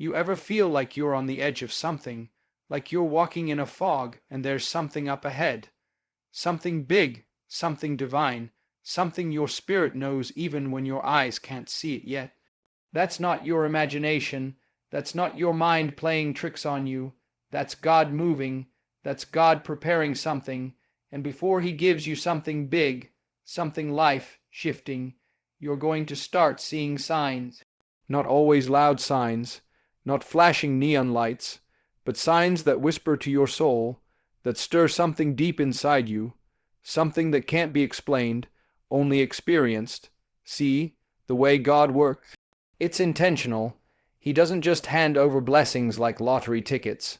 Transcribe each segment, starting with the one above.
You ever feel like you're on the edge of something, like you're walking in a fog and there's something up ahead? Something big, something divine, something your spirit knows even when your eyes can't see it yet. That's not your imagination. That's not your mind playing tricks on you. That's God moving. That's God preparing something. And before He gives you something big, something life-shifting, you're going to start seeing signs. Not always loud signs, not flashing neon lights, but signs that whisper to your soul, that stir something deep inside you, something that can't be explained, only experienced. See, the way God works. It's intentional. He doesn't just hand over blessings like lottery tickets.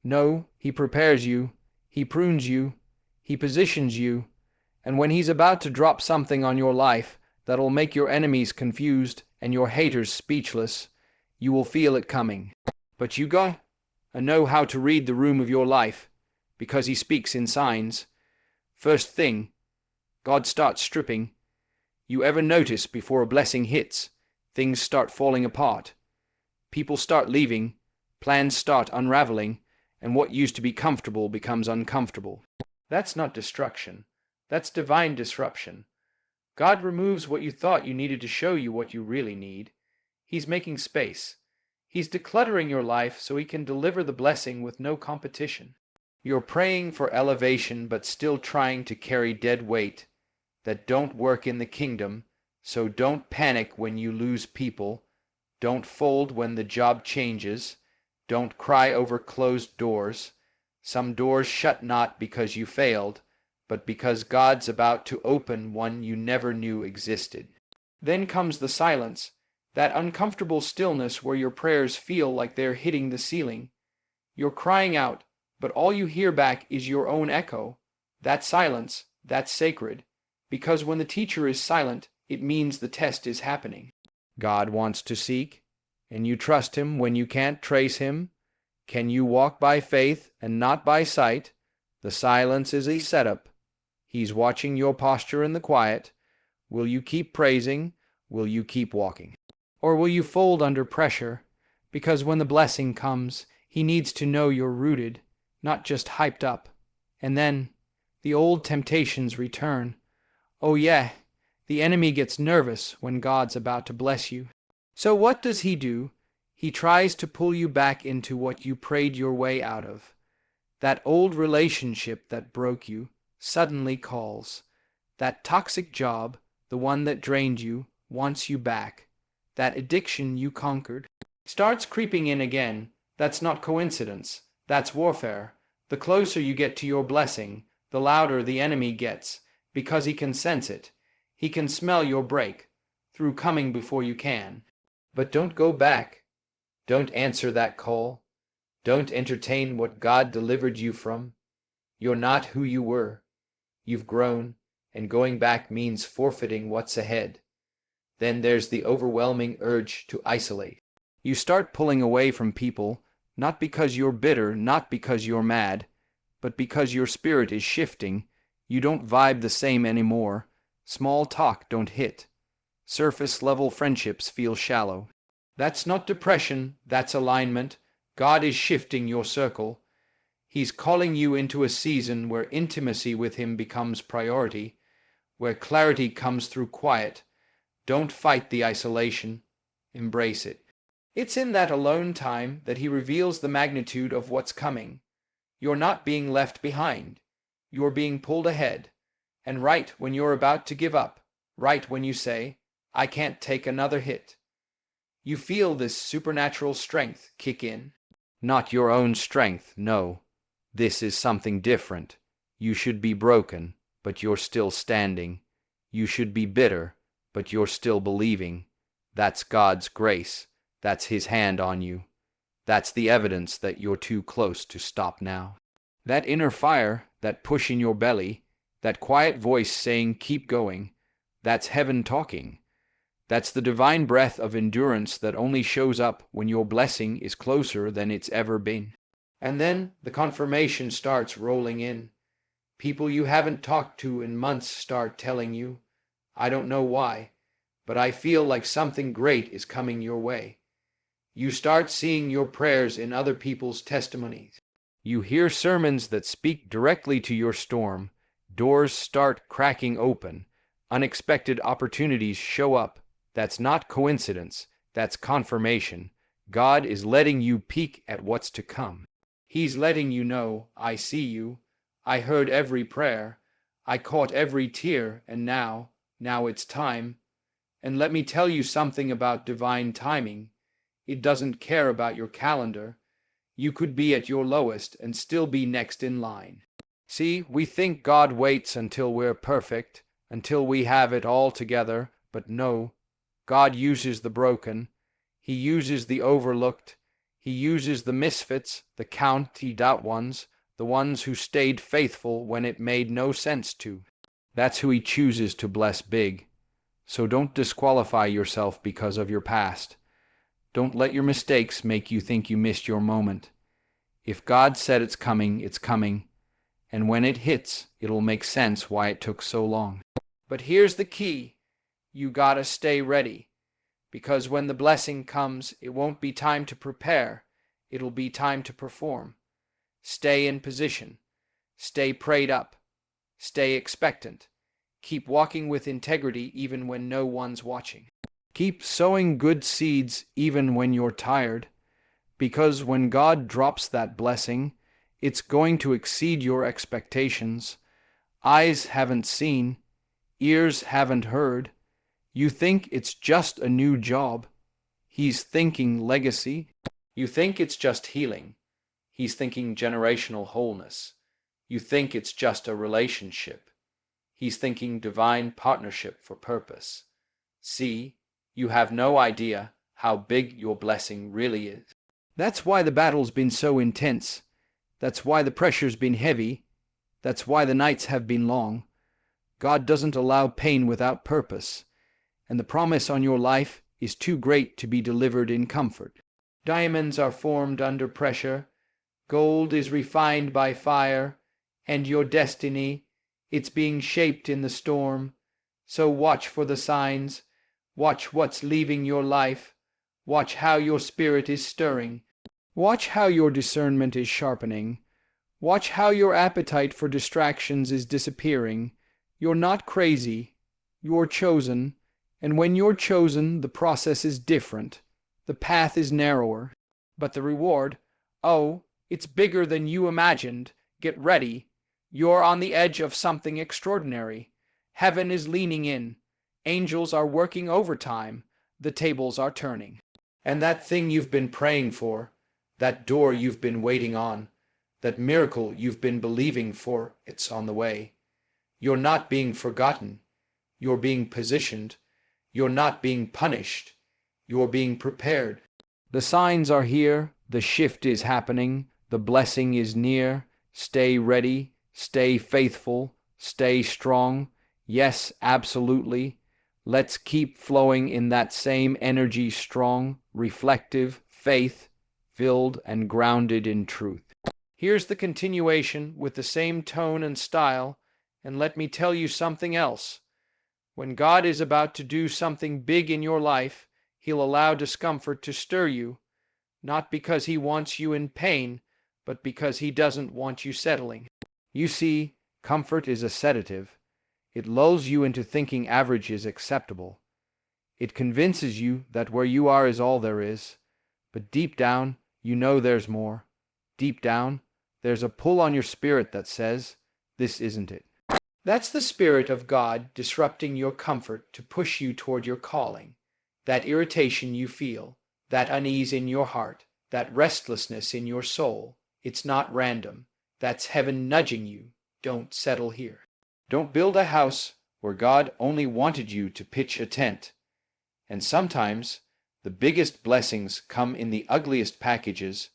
No, He prepares you, He prunes you, He positions you, and when He's about to drop something on your life that'll make your enemies confused and your haters speechless, you will feel it coming. But you gotta know how to read the room of your life, because He speaks in signs. First thing, God starts stripping. You ever notice before a blessing hits, things start falling apart? People start leaving, plans start unraveling, and what used to be comfortable becomes uncomfortable. That's not destruction. That's divine disruption. God removes what you thought you needed to show you what you really need. He's making space. He's decluttering your life so He can deliver the blessing with no competition. You're praying for elevation but still trying to carry dead weight that don't work in the kingdom, so don't panic when you lose people. Don't fold when the job changes. Don't cry over closed doors. Some doors shut not because you failed, but because God's about to open one you never knew existed. Then comes the silence, that uncomfortable stillness where your prayers feel like they're hitting the ceiling. You're crying out, but all you hear back is your own echo. That silence, that's sacred, because when the teacher is silent, it means the test is happening. God wants to seek, and you trust Him when you can't trace Him. Can you walk by faith and not by sight? The silence is a setup. He's watching your posture in the quiet. Will you keep praising? Will you keep walking? Or will you fold under pressure? Because when the blessing comes, He needs to know you're rooted, not just hyped up. And then, the old temptations return. Oh yeah, the enemy gets nervous when God's about to bless you. So what does he do? He tries to pull you back into what you prayed your way out of. That old relationship that broke you suddenly calls. That toxic job, the one that drained you, wants you back. That addiction you conquered starts creeping in again. That's not coincidence. That's warfare. The closer you get to your blessing, the louder the enemy gets, because he can sense it. He can smell your break, through coming before you can. But don't go back. Don't answer that call. Don't entertain what God delivered you from. You're not who you were. You've grown, and going back means forfeiting what's ahead. Then there's the overwhelming urge to isolate. You start pulling away from people, not because you're bitter, not because you're mad, but because your spirit is shifting. You don't vibe the same anymore. Small talk don't hit. Surface-level friendships feel shallow. That's not depression, that's alignment. God is shifting your circle. He's calling you into a season where intimacy with Him becomes priority, where clarity comes through quiet. Don't fight the isolation. Embrace it. It's in that alone time that He reveals the magnitude of what's coming. You're not being left behind. You're being pulled ahead. And right when you're about to give up, right when you say, I can't take another hit, you feel this supernatural strength kick in. Not your own strength, no. This is something different. You should be broken, but you're still standing. You should be bitter, but you're still believing. That's God's grace. That's His hand on you. That's the evidence that you're too close to stop now. That inner fire, that push in your belly, that quiet voice saying, keep going, that's heaven talking. That's the divine breath of endurance that only shows up when your blessing is closer than it's ever been. And then the confirmation starts rolling in. People you haven't talked to in months start telling you, I don't know why, but I feel like something great is coming your way. You start seeing your prayers in other people's testimonies. You hear sermons that speak directly to your storm. Doors start cracking open. Unexpected opportunities show up. That's not coincidence. That's confirmation. God is letting you peek at what's to come. He's letting you know, I see you. I heard every prayer. I caught every tear, and now it's time. And let me tell you something about divine timing. It doesn't care about your calendar. You could be at your lowest and still be next in line. See, we think God waits until we're perfect, until we have it all together, but no. God uses the broken. He uses the overlooked. He uses the misfits, the counted out ones, the ones who stayed faithful when it made no sense to. That's who he chooses to bless big. So don't disqualify yourself because of your past. Don't let your mistakes make you think you missed your moment. If God said it's coming, and when it hits, it'll make sense why it took so long. But here's the key. You gotta stay ready. Because when the blessing comes, it won't be time to prepare. It'll be time to perform. Stay in position. Stay prayed up. Stay expectant. Keep walking with integrity even when no one's watching. Keep sowing good seeds even when you're tired. Because when God drops that blessing, it's going to exceed your expectations. Eyes haven't seen. Ears haven't heard. You think it's just a new job. He's thinking legacy. You think it's just healing. He's thinking generational wholeness. You think it's just a relationship. He's thinking divine partnership for purpose. See, you have no idea how big your blessing really is. That's why the battle's been so intense. That's why the pressure's been heavy. That's why the nights have been long. God doesn't allow pain without purpose. And the promise on your life is too great to be delivered in comfort. Diamonds are formed under pressure. Gold is refined by fire. And your destiny, it's being shaped in the storm. So watch for the signs. Watch what's leaving your life. Watch how your spirit is stirring. Watch how your discernment is sharpening. Watch how your appetite for distractions is disappearing. You're not crazy. You're chosen. And when you're chosen, the process is different. The path is narrower. But the reward, oh, it's bigger than you imagined. Get ready. You're on the edge of something extraordinary. Heaven is leaning in. Angels are working overtime. The tables are turning. And that thing you've been praying for, that door you've been waiting on, that miracle you've been believing for, it's on the way. You're not being forgotten. You're being positioned. You're not being punished. You're being prepared. The signs are here. The shift is happening. The blessing is near. Stay ready. Stay faithful. Stay strong. Yes, absolutely. Let's keep flowing in that same energy, strong, reflective, faith-filled, and grounded in truth. Here's the continuation with the same tone and style, and let me tell you something else. When God is about to do something big in your life, He'll allow discomfort to stir you, not because He wants you in pain, but because He doesn't want you settling. You see, comfort is a sedative. It lulls you into thinking average is acceptable. It convinces you that where you are is all there is. But deep down, you know there's more. Deep down, there's a pull on your spirit that says, this isn't it. That's the Spirit of God disrupting your comfort to push you toward your calling. That irritation you feel, that unease in your heart, that restlessness in your soul, it's not random. That's heaven nudging you. Don't settle here. Don't build a house where God only wanted you to pitch a tent. And sometimes the biggest blessings come in the ugliest packages.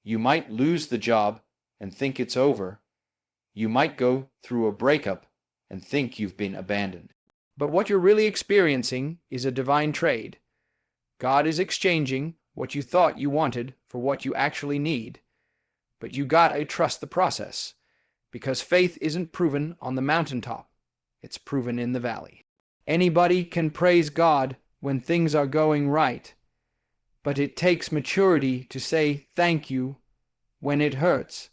You might lose the job and think it's over. You might go through a breakup and think you've been abandoned. But what you're really experiencing is a divine trade. God is exchanging what you thought you wanted for what you actually need. But you gotta trust the process, because faith isn't proven on the mountaintop. It's proven in the valley. Anybody can praise God when things are going right. But it takes maturity to say thank you when it hurts.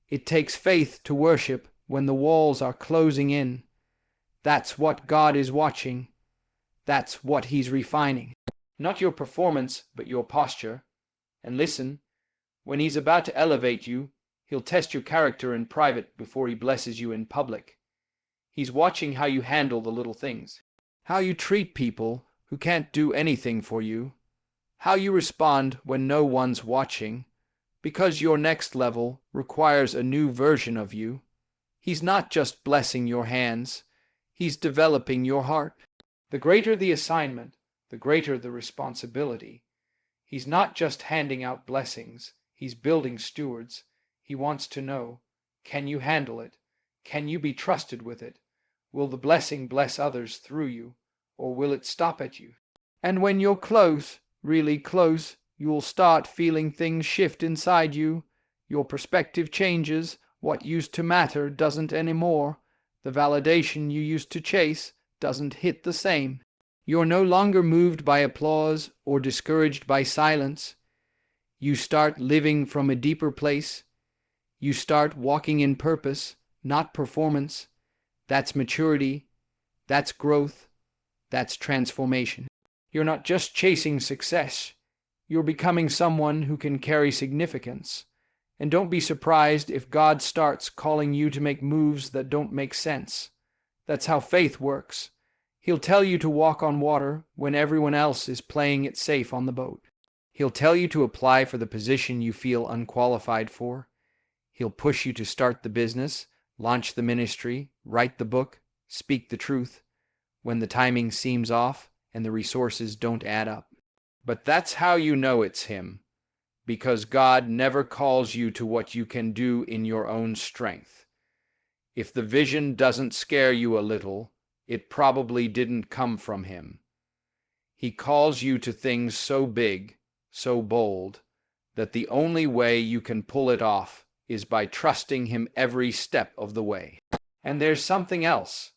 It takes faith to worship when the walls are closing in. That's what God is watching. That's what He's refining. Not your performance, but your posture. And listen, when He's about to elevate you, He'll test your character in private before He blesses you in public. He's watching how you handle the little things, how you treat people who can't do anything for you, how you respond when no one's watching, because your next level requires a new version of you. He's not just blessing your hands, He's developing your heart. The greater the assignment, the greater the responsibility. He's not just handing out blessings, He's building stewards. He wants to know, can you handle it? Can you be trusted with it? Will the blessing bless others through you, or will it stop at you? And when you're close, really close, you'll start feeling things shift inside you. Your perspective changes. What used to matter doesn't anymore. The validation you used to chase doesn't hit the same. You're no longer moved by applause or discouraged by silence. You start living from a deeper place. You start walking in purpose, not performance. That's maturity. That's growth. That's transformation. You're not just chasing success. You're becoming someone who can carry significance. And don't be surprised if God starts calling you to make moves that don't make sense. That's how faith works. He'll tell you to walk on water when everyone else is playing it safe on the boat. He'll tell you to apply for the position you feel unqualified for. He'll push you to start the business, launch the ministry, write the book, speak the truth, when the timing seems off and the resources don't add up. But that's how you know it's Him, because God never calls you to what you can do in your own strength. If the vision doesn't scare you a little, it probably didn't come from Him. He calls you to things so big, so bold, that the only way you can pull it off is by trusting Him every step of the way. And there's something else.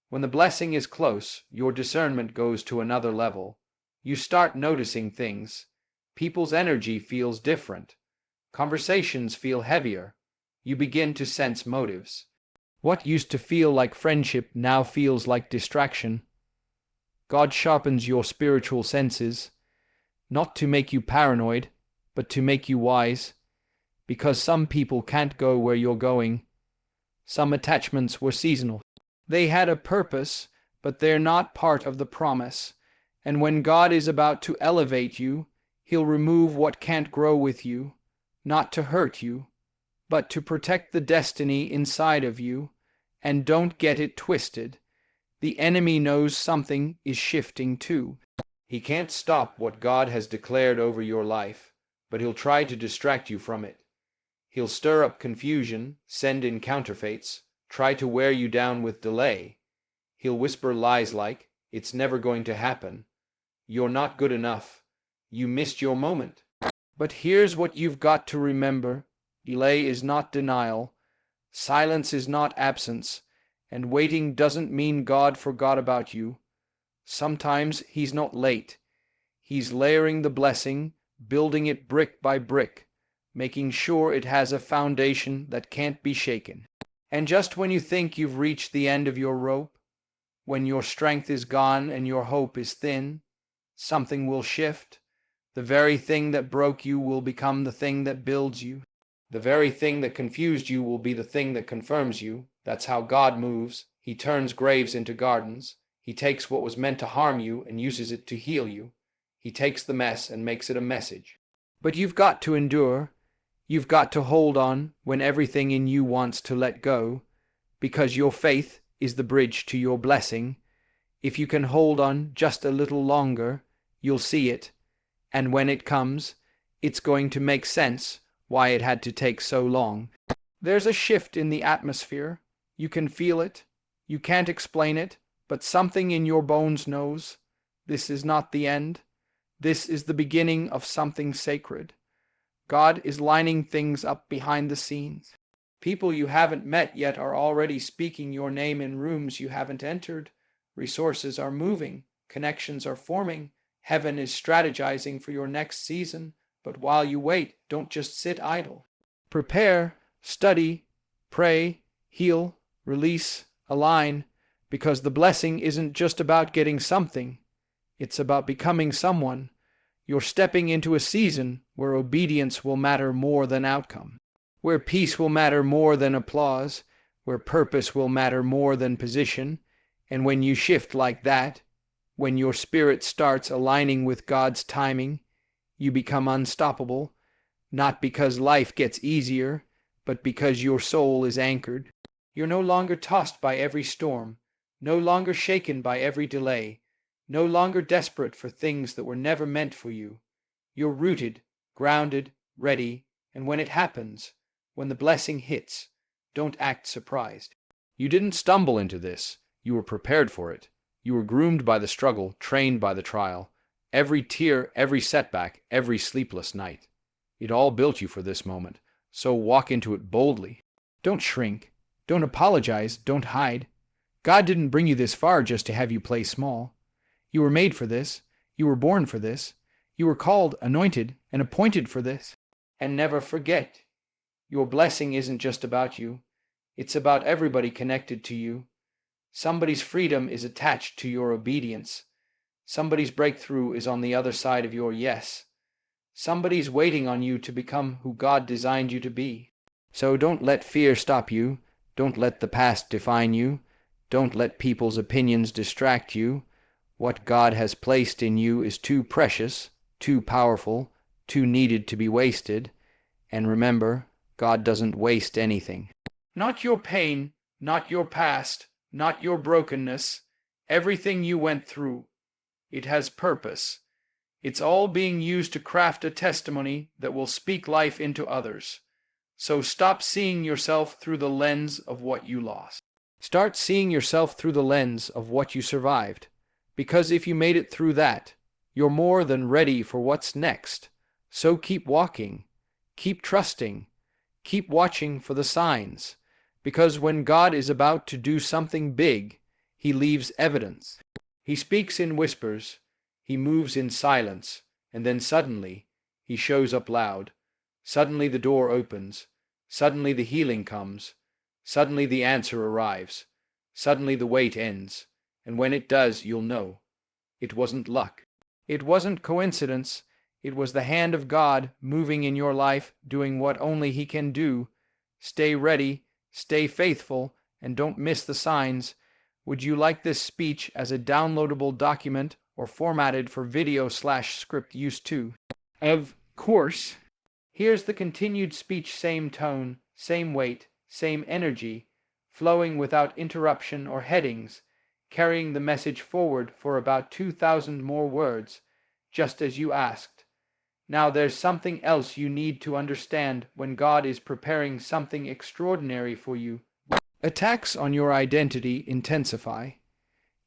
When the blessing is close, your discernment goes to another level. You start noticing things. People's energy feels different. Conversations feel heavier. You begin to sense motives. What used to feel like friendship now feels like distraction. God sharpens your spiritual senses, not to make you paranoid, but to make you wise, because some people can't go where you're going. Some attachments were seasonal. They had a purpose, but they're not part of the promise. And when God is about to elevate you, He'll remove what can't grow with you, not to hurt you, but to protect the destiny inside of you. And don't get it twisted. The enemy knows something is shifting too. He can't stop what God has declared over your life, but he'll try to distract you from it. He'll stir up confusion, send in counterfeits, try to wear you down with delay. He'll whisper lies like, "It's never going to happen. You're not good enough. You missed your moment." But here's what you've got to remember. Delay is not denial. Silence is not absence. And waiting doesn't mean God forgot about you. Sometimes He's not late. He's layering the blessing, building it brick by brick, making sure it has a foundation that can't be shaken. And just when you think you've reached the end of your rope, when your strength is gone and your hope is thin, something will shift. The very thing that broke you will become the thing that builds you. The very thing that confused you will be the thing that confirms you. That's how God moves. He turns graves into gardens. He takes what was meant to harm you and uses it to heal you. He takes the mess and makes it a message. But you've got to endure. You've got to hold on when everything in you wants to let go, because your faith is the bridge to your blessing. If you can hold on just a little longer, you'll see it. And when it comes, it's going to make sense why it had to take so long. There's a shift in the atmosphere. You can feel it. You can't explain it, but something in your bones knows. This is not the end. This is the beginning of something sacred. God is lining things up behind the scenes. People you haven't met yet are already speaking your name in rooms you haven't entered. Resources are moving. Connections are forming. Heaven is strategizing for your next season, but while you wait, don't just sit idle. Prepare, study, pray, heal, release, align, because the blessing isn't just about getting something. It's about becoming someone. You're stepping into a season where obedience will matter more than outcome, where peace will matter more than applause, where purpose will matter more than position. And when you shift like that, when your spirit starts aligning with God's timing, you become unstoppable, not because life gets easier, but because your soul is anchored. You're no longer tossed by every storm, no longer shaken by every delay, no longer desperate for things that were never meant for you. You're rooted, grounded, ready, and when it happens, when the blessing hits, don't act surprised. You didn't stumble into this. You were prepared for it. You were groomed by the struggle, trained by the trial. Every tear, every setback, every sleepless night. It all built you for this moment, so walk into it boldly. Don't shrink. Don't apologize. Don't hide. God didn't bring you this far just to have you play small. You were made for this. You were born for this. You were called, anointed, and appointed for this. And never forget, your blessing isn't just about you. It's about everybody connected to you. Somebody's freedom is attached to your obedience. Somebody's breakthrough is on the other side of your yes. Somebody's waiting on you to become who God designed you to be. So don't let fear stop you. Don't let the past define you. Don't let people's opinions distract you. What God has placed in you is too precious, too powerful, too needed to be wasted. And remember, God doesn't waste anything. Not your pain, not your past, not your brokenness, everything you went through. It has purpose. It's all being used to craft a testimony that will speak life into others. So stop seeing yourself through the lens of what you lost. Start seeing yourself through the lens of what you survived. Because if you made it through that, you're more than ready for what's next. So keep walking, keep trusting, keep watching for the signs. Because when God is about to do something big, He leaves evidence. He speaks in whispers, He moves in silence, and then suddenly He shows up loud. Suddenly the door opens. Suddenly the healing comes. Suddenly the answer arrives. Suddenly the wait ends. And when it does, you'll know. It wasn't luck. It wasn't coincidence. It was the hand of God moving in your life, doing what only He can do. Stay ready, stay faithful, and don't miss the signs. Would you like this speech as a downloadable document or formatted for video/script use too? Of course. Here's the continued speech, same tone, same weight, same energy, flowing without interruption or headings, carrying the message forward for about 2,000 more words, just as you asked. Now there's something else you need to understand when God is preparing something extraordinary for you. Attacks on your identity intensify.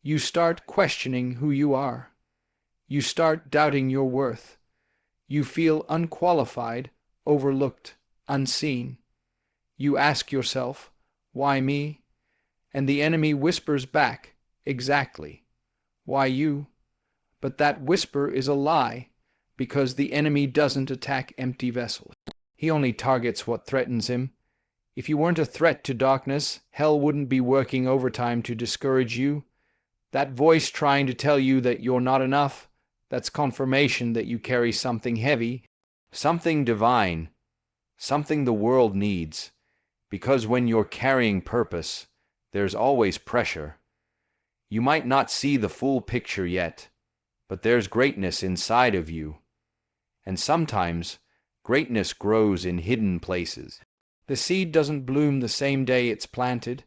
You start questioning who you are. You start doubting your worth. You feel unqualified, overlooked, unseen. You ask yourself, why me? And the enemy whispers back, exactly. Why you? But that whisper is a lie, because the enemy doesn't attack empty vessels. He only targets what threatens him. If you weren't a threat to darkness, hell wouldn't be working overtime to discourage you. That voice trying to tell you that you're not enough, that's confirmation that you carry something heavy, something divine, something the world needs. Because when you're carrying purpose, there's always pressure. You might not see the full picture yet, but there's greatness inside of you. And sometimes, greatness grows in hidden places. The seed doesn't bloom the same day it's planted.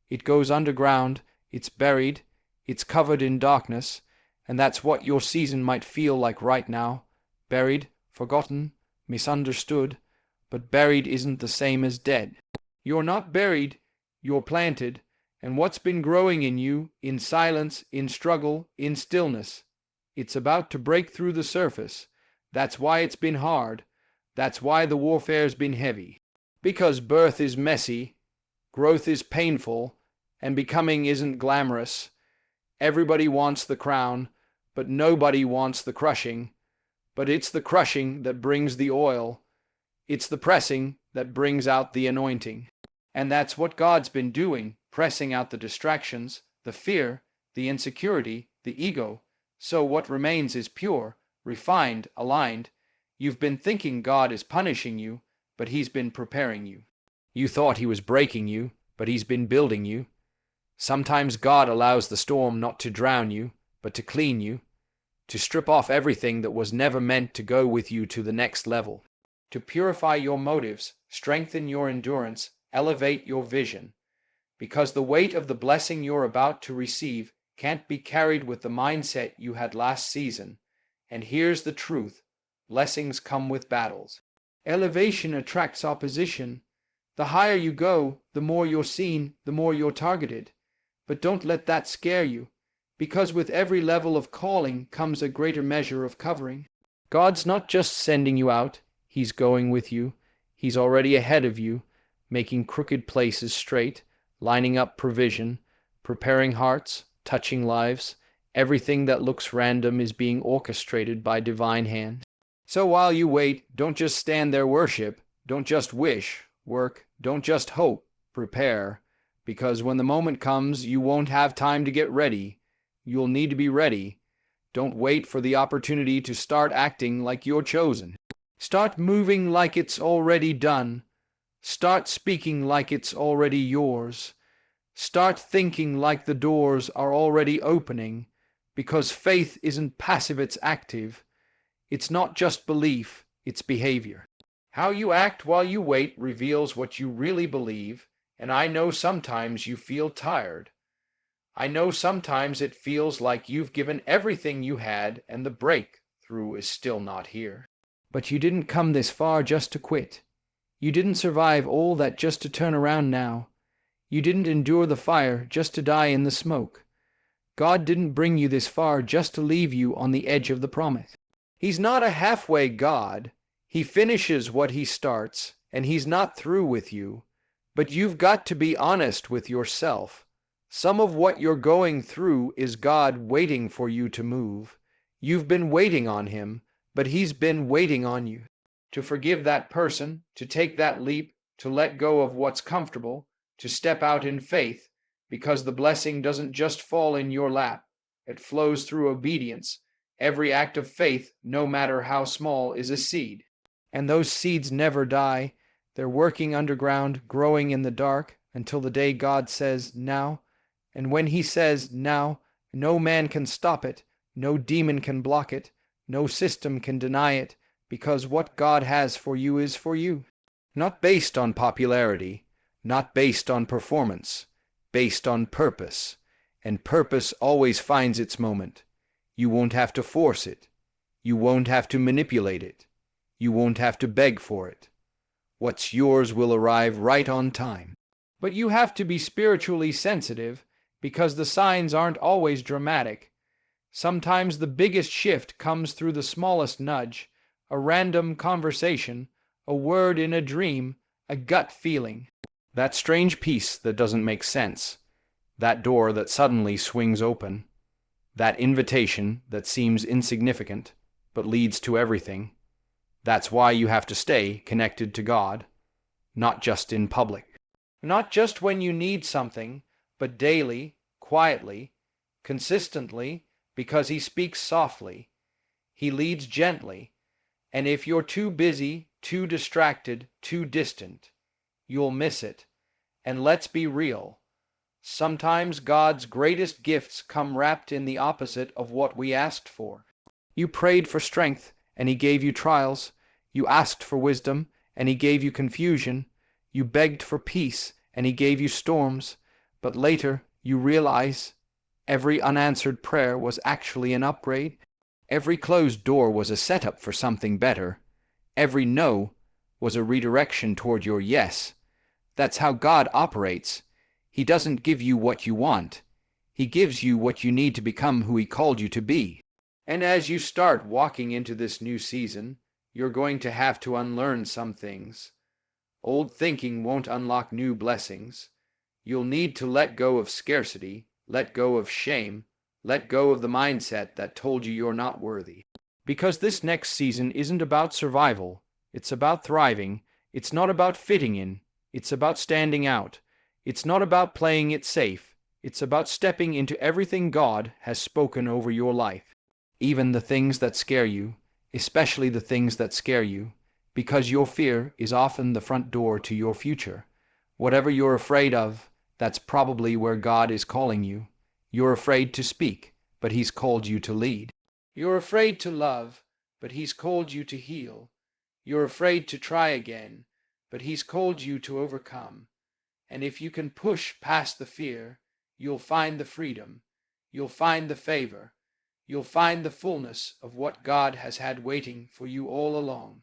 It goes underground, it's buried, it's covered in darkness, and that's what your season might feel like right now. Buried, forgotten, misunderstood, but buried isn't the same as dead. You're not buried, you're planted, and what's been growing in you, in silence, in struggle, in stillness, it's about to break through the surface. That's why it's been hard. That's why the warfare's been heavy. Because birth is messy, growth is painful, and becoming isn't glamorous. Everybody wants the crown, but nobody wants the crushing. But it's the crushing that brings the oil. It's the pressing that brings out the anointing. And that's what God's been doing, pressing out the distractions, the fear, the insecurity, the ego. So what remains is pure, refined, aligned. You've been thinking God is punishing you, but He's been preparing you. You thought He was breaking you, but He's been building you. Sometimes God allows the storm not to drown you, but to clean you, to strip off everything that was never meant to go with you to the next level, to purify your motives, strengthen your endurance, elevate your vision, because the weight of the blessing you're about to receive can't be carried with the mindset you had last season. And here's the truth: blessings come with battles. Elevation attracts opposition. The higher you go, the more you're seen, the more you're targeted. But don't let that scare you, because with every level of calling comes a greater measure of covering. God's not just sending you out, He's going with you. He's already ahead of you, making crooked places straight, lining up provision, preparing hearts, touching lives. Everything that looks random is being orchestrated by divine hand. So while you wait, don't just stand there worship, don't just wish, work, don't just hope, prepare. Because when the moment comes, you won't have time to get ready. You'll need to be ready. Don't wait for the opportunity to start acting like you're chosen. Start moving like it's already done. Start speaking like it's already yours. Start thinking like the doors are already opening. Because faith isn't passive, it's active. It's not just belief, it's behavior. How you act while you wait reveals what you really believe. And I know sometimes you feel tired. I know sometimes it feels like you've given everything you had and the breakthrough is still not here. But you didn't come this far just to quit. You didn't survive all that just to turn around now. You didn't endure the fire just to die in the smoke. God didn't bring you this far just to leave you on the edge of the promise. He's not a halfway God. He finishes what He starts, and He's not through with you. But you've got to be honest with yourself. Some of what you're going through is God waiting for you to move. You've been waiting on Him, but He's been waiting on you. To forgive that person, to take that leap, to let go of what's comfortable, to step out in faith, because the blessing doesn't just fall in your lap. It flows through obedience. Every act of faith, no matter how small, is a seed. And those seeds never die. They're working underground, growing in the dark, until the day God says, now. And when He says, now, no man can stop it, no demon can block it, no system can deny it, because what God has for you is for you. Not based on popularity, not based on performance, based on purpose. And purpose always finds its moment. You won't have to force it. You won't have to manipulate it. You won't have to beg for it. What's yours will arrive right on time. But you have to be spiritually sensitive, because the signs aren't always dramatic. Sometimes the biggest shift comes through the smallest nudge, a random conversation, a word in a dream, a gut feeling. That strange piece that doesn't make sense. That door that suddenly swings open. That invitation that seems insignificant, but leads to everything. That's why you have to stay connected to God, not just in public. Not just when you need something, but daily, quietly, consistently, because He speaks softly. He leads gently. And if you're too busy, too distracted, too distant, you'll miss it. And let's be real. Sometimes God's greatest gifts come wrapped in the opposite of what we asked for. You prayed for strength, and He gave you trials. You asked for wisdom, and He gave you confusion. You begged for peace, and He gave you storms. But later, you realize every unanswered prayer was actually an upgrade. Every closed door was a setup for something better. Every no was a redirection toward your yes. That's how God operates. He doesn't give you what you want. He gives you what you need to become who He called you to be. And as you start walking into this new season, you're going to have to unlearn some things. Old thinking won't unlock new blessings. You'll need to let go of scarcity, let go of shame, Let go of the mindset that told you you're not worthy. Because this next season isn't about survival, it's about thriving. It's not about fitting in, it's about standing out. It's not about playing it safe, it's about stepping into everything God has spoken over your life. Even the things that scare you, especially the things that scare you, because your fear is often the front door to your future. Whatever you're afraid of, that's probably where God is calling you. You're afraid to speak, but He's called you to lead. You're afraid to love, but He's called you to heal. You're afraid to try again, but He's called you to overcome. And if you can push past the fear, you'll find the freedom, you'll find the favor, you'll find the fullness of what God has had waiting for you all along.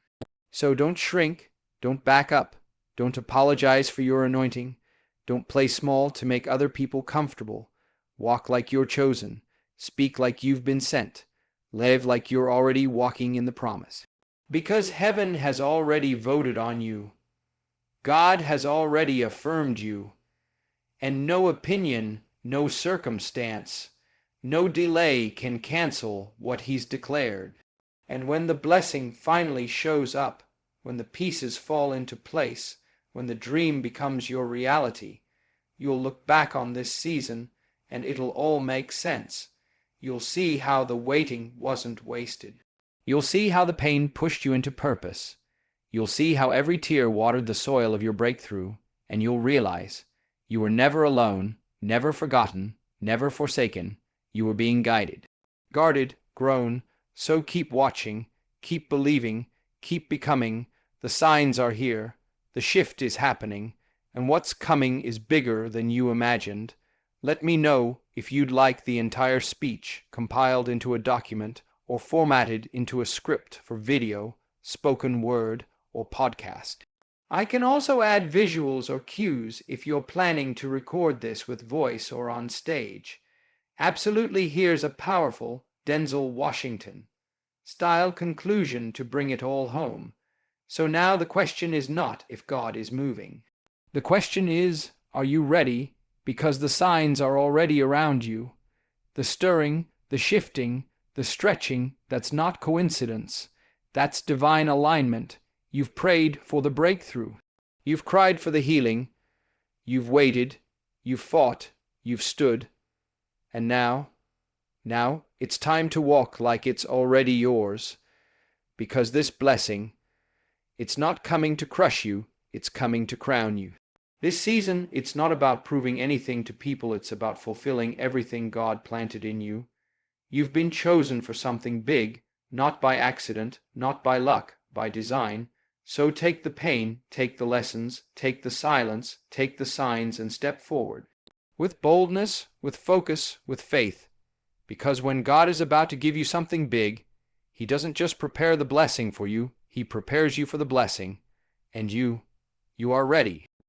So don't shrink, don't back up, don't apologize for your anointing, don't play small to make other people comfortable. Walk like you're chosen, speak like you've been sent, live like you're already walking in the promise. Because heaven has already voted on you. God has already affirmed you. And no opinion, no circumstance, no delay can cancel what He's declared. And when the blessing finally shows up, when the pieces fall into place, when the dream becomes your reality, you'll look back on this season and it'll all make sense. You'll see how the waiting wasn't wasted. You'll see how the pain pushed you into purpose. You'll see how every tear watered the soil of your breakthrough, and you'll realize you were never alone, never forgotten, never forsaken. You were being guided, guarded, grown. So keep watching, keep believing, keep becoming. The signs are here, the shift is happening, and what's coming is bigger than you imagined. Let me know if you'd like the entire speech compiled into a document or formatted into a script for video, spoken word, or podcast. I can also add visuals or cues if you're planning to record this with voice or on stage. Absolutely, here's a powerful Denzel Washington style conclusion to bring it all home. So now the question is not if God is moving. The question is, are you ready? Because the signs are already around you. The stirring, the shifting, the stretching, that's not coincidence. That's divine alignment. You've prayed for the breakthrough. You've cried for the healing. You've waited. You've fought. You've stood. And now it's time to walk like it's already yours. Because this blessing, it's not coming to crush you, it's coming to crown you. This season, it's not about proving anything to people, it's about fulfilling everything God planted in you. You've been chosen for something big, not by accident, not by luck, by design. So take the pain, take the lessons, take the silence, take the signs, and step forward. With boldness, with focus, with faith. Because when God is about to give you something big, He doesn't just prepare the blessing for you, He prepares you for the blessing. And you are ready.